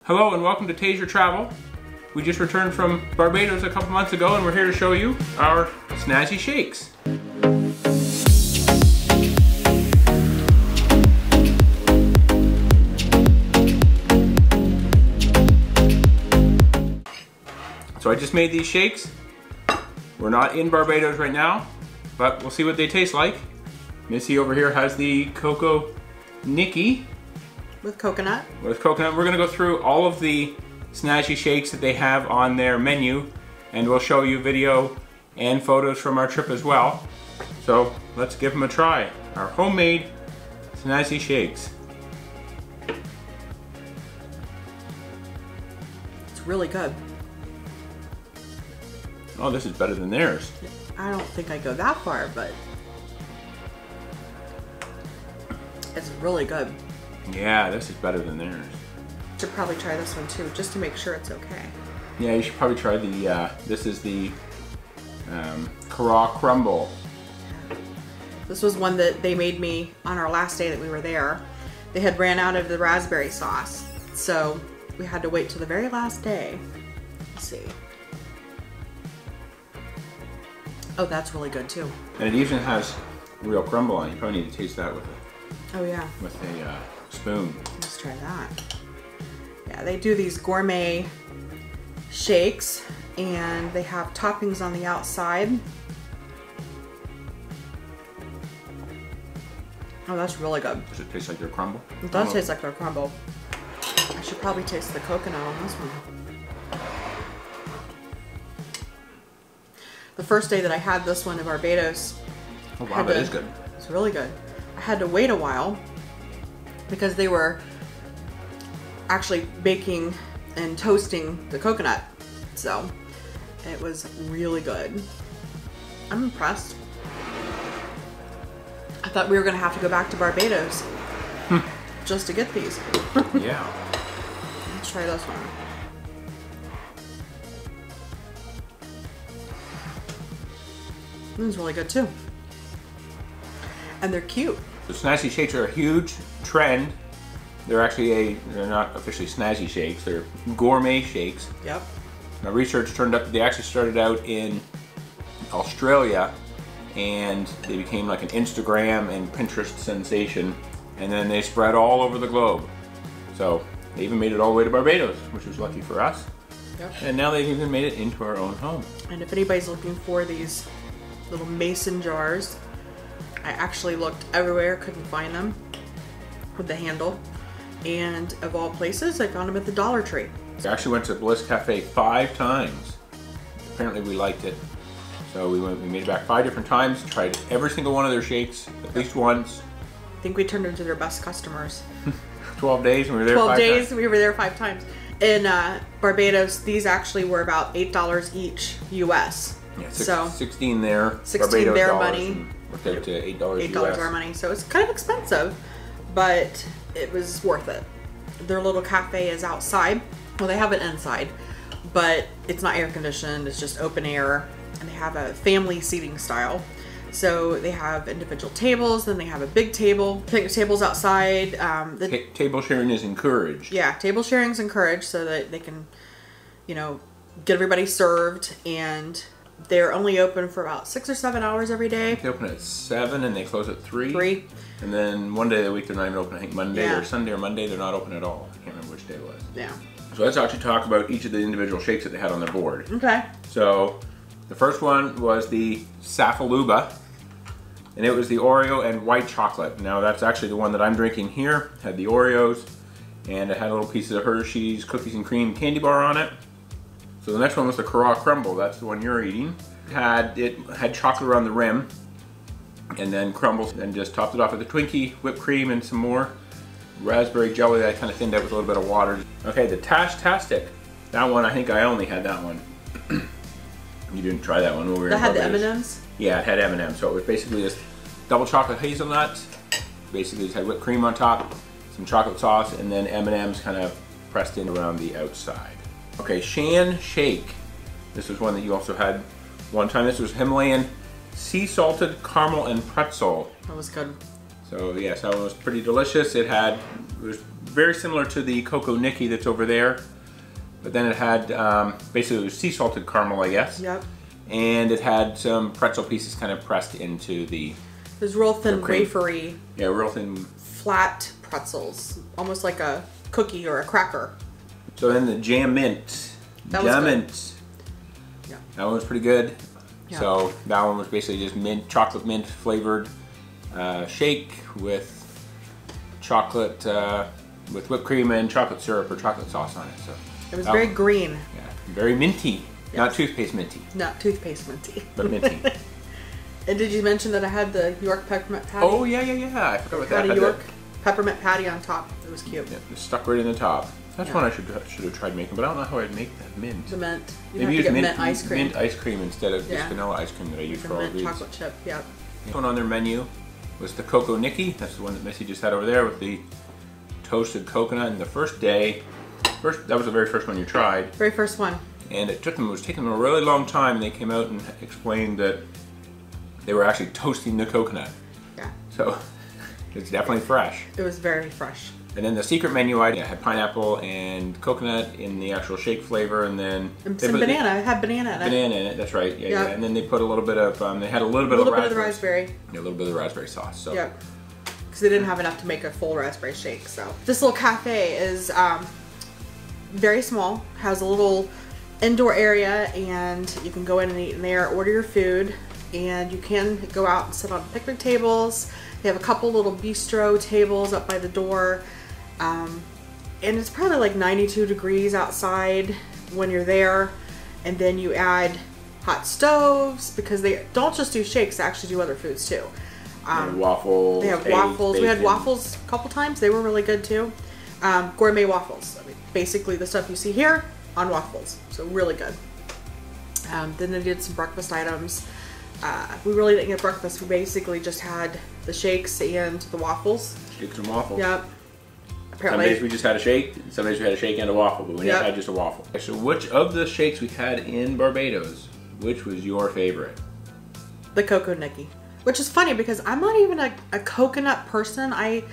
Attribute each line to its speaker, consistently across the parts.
Speaker 1: Hello and welcome to Taser Travel. We just returned from Barbados a couple months ago and we're here to show you our Snazzy shakes. So I just made these shakes. We're not in Barbados right now, but we'll see what they taste like. Missy over here has the Cocoa Nicky.
Speaker 2: With coconut.
Speaker 1: With coconut. We're gonna go through all of the Snazzy shakes that they have on their menu, and we'll show you video and photos from our trip as well. So let's give them a try. Our homemade Snazzy shakes.
Speaker 2: It's really good.
Speaker 1: Oh, this is better than theirs.
Speaker 2: I don't think I go that far, but it's really good.
Speaker 1: Yeah, this is better than theirs.
Speaker 2: Should probably try this one too, just to make sure it's okay.
Speaker 1: Yeah, you should probably try the, this is the Cara Crumble.
Speaker 2: This was one that they made me on our last day that we were there. They had ran out of the raspberry sauce, so we had to wait till the very last day. Let's see. Oh, that's really good too.
Speaker 1: And it even has real crumble on it. You probably need to taste that with
Speaker 2: Oh yeah.
Speaker 1: With a spoon.
Speaker 2: Let's try that. Yeah, they do these gourmet shakes and they have toppings on the outside. Oh, that's really good.
Speaker 1: Does it taste like their crumble?
Speaker 2: It does taste like their crumble. I should probably taste the coconut on this one. The first day that I had this one in Barbados.
Speaker 1: Oh wow, that is good.
Speaker 2: It's really good. I had to wait a while because they were actually baking and toasting the coconut. So it was really good. I'm impressed. I thought we were gonna have to go back to Barbados just to get these.
Speaker 1: Yeah.
Speaker 2: Let's try this one. This is really good too. And they're cute.
Speaker 1: The Snazzy shakes are a huge trend. They're not officially Snazzy shakes, they're gourmet shakes.
Speaker 2: Yep.
Speaker 1: Now research turned up, they actually started out in Australia and they became like an Instagram and Pinterest sensation, and then they spread all over the globe. So they even made it all the way to Barbados, which was lucky for us.
Speaker 2: Yep.
Speaker 1: And now they've even made it into our own home.
Speaker 2: And if anybody's looking for these little mason jars, I actually looked everywhere, couldn't find them with the handle. And of all places, I found them at the Dollar Tree.
Speaker 1: I actually went to Bliss Cafe 5 times. Apparently we liked it. So we made it back 5 different times, tried every single one of their shakes at least once.
Speaker 2: I think we turned into their best customers.
Speaker 1: 12 days and we were there
Speaker 2: 12 days,
Speaker 1: times.
Speaker 2: we were there 5 times. In Barbados, these actually were about $8 each US.
Speaker 1: Yeah,
Speaker 2: so
Speaker 1: 16 there.
Speaker 2: 16
Speaker 1: Barbados
Speaker 2: their
Speaker 1: dollars,
Speaker 2: money.
Speaker 1: Worked out to $8
Speaker 2: $8
Speaker 1: US.
Speaker 2: our money. So it's kind of expensive, but it was worth it. Their little cafe is outside. Well, they have it inside, but it's not air conditioned. It's just open air, and they have a family seating style. So they have individual tables, then they have a big table. Picnic tables outside.
Speaker 1: Table sharing is encouraged.
Speaker 2: Yeah, table sharing is encouraged so that they can, you know, get everybody served, and they're only open for about 6 or 7 hours every day.
Speaker 1: They open at 7 and they close at 3.
Speaker 2: 3.
Speaker 1: And then one day of the week they're not even open. I think Monday
Speaker 2: Yeah.
Speaker 1: or Sunday or Monday they're not open at all. I can't remember which day it was.
Speaker 2: Yeah.
Speaker 1: So let's actually talk about each of the individual shakes that they had on their board.
Speaker 2: Okay.
Speaker 1: So the first one was the Safaluba, and it was the Oreo and white chocolate. Now that's actually the one that I'm drinking here. It had the Oreos, and it had little pieces of Hershey's cookies and cream candy bar on it. So the next one was the Cara Crumble. That's the one you're eating. It had chocolate around the rim, and then crumbles, and just topped it off with a Twinkie, whipped cream, and some more raspberry jelly that I kind of thinned out with a little bit of water. Okay, the Tash-tastic. That one, I think I only had that one. You didn't try that one when we were in
Speaker 2: That had the
Speaker 1: Barbados.
Speaker 2: M&Ms?
Speaker 1: Yeah, it had M&Ms. So it was basically just double chocolate hazelnuts. Basically just had whipped cream on top, some chocolate sauce, and then M&Ms kind of pressed in around the outside. Okay, Shan Shake. This was one that you also had one time. This was Himalayan sea salted caramel and pretzel.
Speaker 2: That was good.
Speaker 1: So yes, that one was pretty delicious. It was very similar to the Cocoa Nicky that's over there. But then it had, basically it was sea salted caramel, I guess.
Speaker 2: Yep.
Speaker 1: And it had some pretzel pieces kind of pressed into the...
Speaker 2: It was real thin, wafery.
Speaker 1: Yeah, real thin.
Speaker 2: Flat pretzels. Almost like a cookie or a cracker.
Speaker 1: So then the jam mint. Jam mint.
Speaker 2: Yeah.
Speaker 1: That one was pretty good.
Speaker 2: Yeah.
Speaker 1: So that one was basically just mint, chocolate mint flavored shake with chocolate, with whipped cream and chocolate syrup or chocolate sauce on it. So
Speaker 2: it was very green.
Speaker 1: Yeah, very minty. Yes. Not toothpaste minty.
Speaker 2: Not toothpaste minty.
Speaker 1: But minty.
Speaker 2: And did you mention that I had the York peppermint patty?
Speaker 1: Oh yeah. I forgot about that.
Speaker 2: I had a York peppermint patty on top. It was cute.
Speaker 1: Yeah, it stuck right in the top. That's one I should have tried making, but I don't know how I'd make that mint.
Speaker 2: The mint.
Speaker 1: Maybe use
Speaker 2: mint ice cream.
Speaker 1: Mint ice cream instead of just vanilla ice cream that I use for all of these.
Speaker 2: Chocolate chip. Yeah.
Speaker 1: One on their menu was the Cocoa Nicky. That's the one that Missy just had over there with the toasted coconut. And the first day, that was the very first one you tried.
Speaker 2: Very first one.
Speaker 1: And it was taking them a really long time. And they came out and explained that they were actually toasting the coconut.
Speaker 2: Yeah.
Speaker 1: So it's definitely fresh.
Speaker 2: It was very fresh.
Speaker 1: And then the secret menu item had pineapple and coconut in the actual shake flavor, and then
Speaker 2: some banana. It had banana in it.
Speaker 1: Banana in it. That's right. Yeah. And then they put a little bit of. They had a little bit of
Speaker 2: the raspberry.
Speaker 1: Yeah, a little bit of the raspberry sauce. So.
Speaker 2: Yep. Because they didn't have enough to make a full raspberry shake. So this little cafe is very small. Has a little indoor area, and you can go in and eat in there. Order your food, and you can go out and sit on picnic tables. They have a couple little bistro tables up by the door. And it's probably like 92 degrees outside when you're there, and then you add hot stoves because they don't just do shakes, they actually do other foods too.
Speaker 1: Waffles.
Speaker 2: They have waffles. We had waffles a couple times. They were really good too. Gourmet waffles. I mean, basically the stuff you see here on waffles. So really good. Then they did some breakfast items. We really didn't get breakfast. We basically just had the shakes and the waffles.
Speaker 1: Shakes and waffles.
Speaker 2: Yep.
Speaker 1: Apparently. Some days we just had a shake, some days we had a shake and a waffle, but we never had just a waffle. So which of the shakes we had in Barbados, which was your favorite?
Speaker 2: The Cocoa Nicky. Which is funny because I'm not even a coconut person. I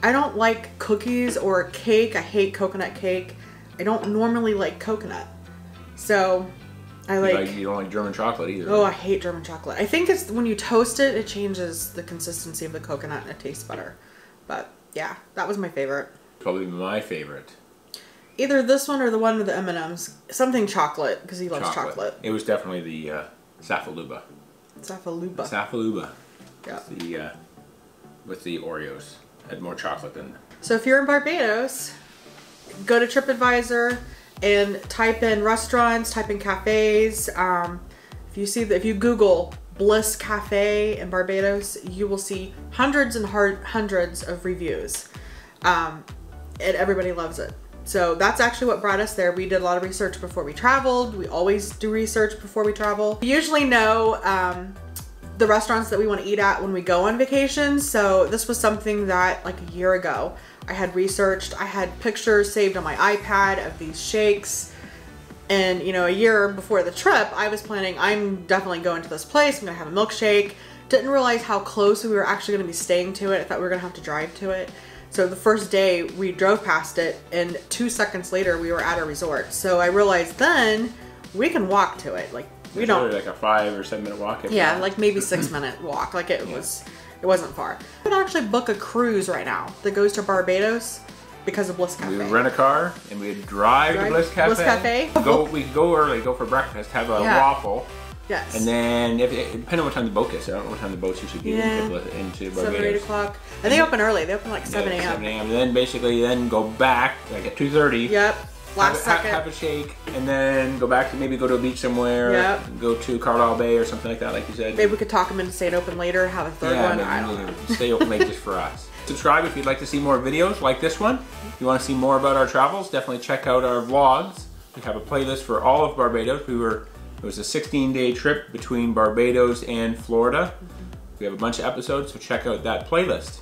Speaker 2: don't like cookies or cake. I hate coconut cake. I don't normally like coconut. So I like...
Speaker 1: You don't like German chocolate either.
Speaker 2: Oh, right? I hate German chocolate. I think it's when you toast it, it changes the consistency of the coconut and it tastes better. But yeah, that was my favorite.
Speaker 1: Probably my favorite.
Speaker 2: Either this one or the one with the M&Ms. Something chocolate, because he loves chocolate.
Speaker 1: It was definitely the Safaluba.
Speaker 2: Safaluba.
Speaker 1: Safaluba.
Speaker 2: Yeah.
Speaker 1: With the Oreos. Had more chocolate than...
Speaker 2: So if you're in Barbados, go to TripAdvisor and type in restaurants, type in cafes. If you Google Bliss Cafe in Barbados, you will see hundreds and hundreds of reviews. And everybody loves it. So that's actually what brought us there. We did a lot of research before we traveled. We always do research before we travel. We usually know the restaurants that we want to eat at when we go on vacation. So this was something that like a year ago I had researched. I had pictures saved on my iPad of these shakes. And you know, a year before the trip, I was planning, I'm definitely going to this place. I'm gonna have a milkshake. Didn't realize how close we were actually gonna be staying to it. I thought we were gonna have to drive to it. So the first day we drove past it, and 2 seconds later we were at a resort. So I realized then we can walk to it. Like we don't
Speaker 1: really like a 5 or 7 minute walk.
Speaker 2: Yeah, like maybe 6 minute walk. Like it wasn't far. I would actually book a cruise right now that goes to Barbados because of Bliss Cafe.
Speaker 1: We would rent a car and we'd drive to Bliss Cafe.
Speaker 2: Bliss Cafe.
Speaker 1: We could go early, go for breakfast, have a waffle.
Speaker 2: Yes.
Speaker 1: And then, depending on what time the boat gets, I don't know what time the boats usually get into Barbados.
Speaker 2: 7 or 8 o'clock. And they open early. They open like 7 a.m.
Speaker 1: 7 a.m. And then basically go back like at 2:30.
Speaker 2: Yep. Last second.
Speaker 1: Have a shake, and then go back to maybe go to a beach somewhere.
Speaker 2: Yep.
Speaker 1: Go to Carlisle Bay or something like that, like you said.
Speaker 2: Maybe we could talk them into staying open later, have a third one. I don't know.
Speaker 1: Stay open late just for us. Subscribe if you'd like to see more videos like this one. If you want to see more about our travels, definitely check out our vlogs. We have a playlist for all of Barbados. It was a 16-day trip between Barbados and Florida. We have a bunch of episodes, so check out that playlist.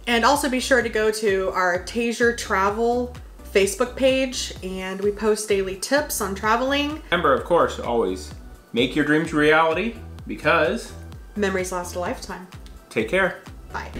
Speaker 1: And also be sure to go to our Taser Travel Facebook page, and we post daily tips on traveling. Remember, of course, always make your dreams reality, because memories last a lifetime. Take care. Bye.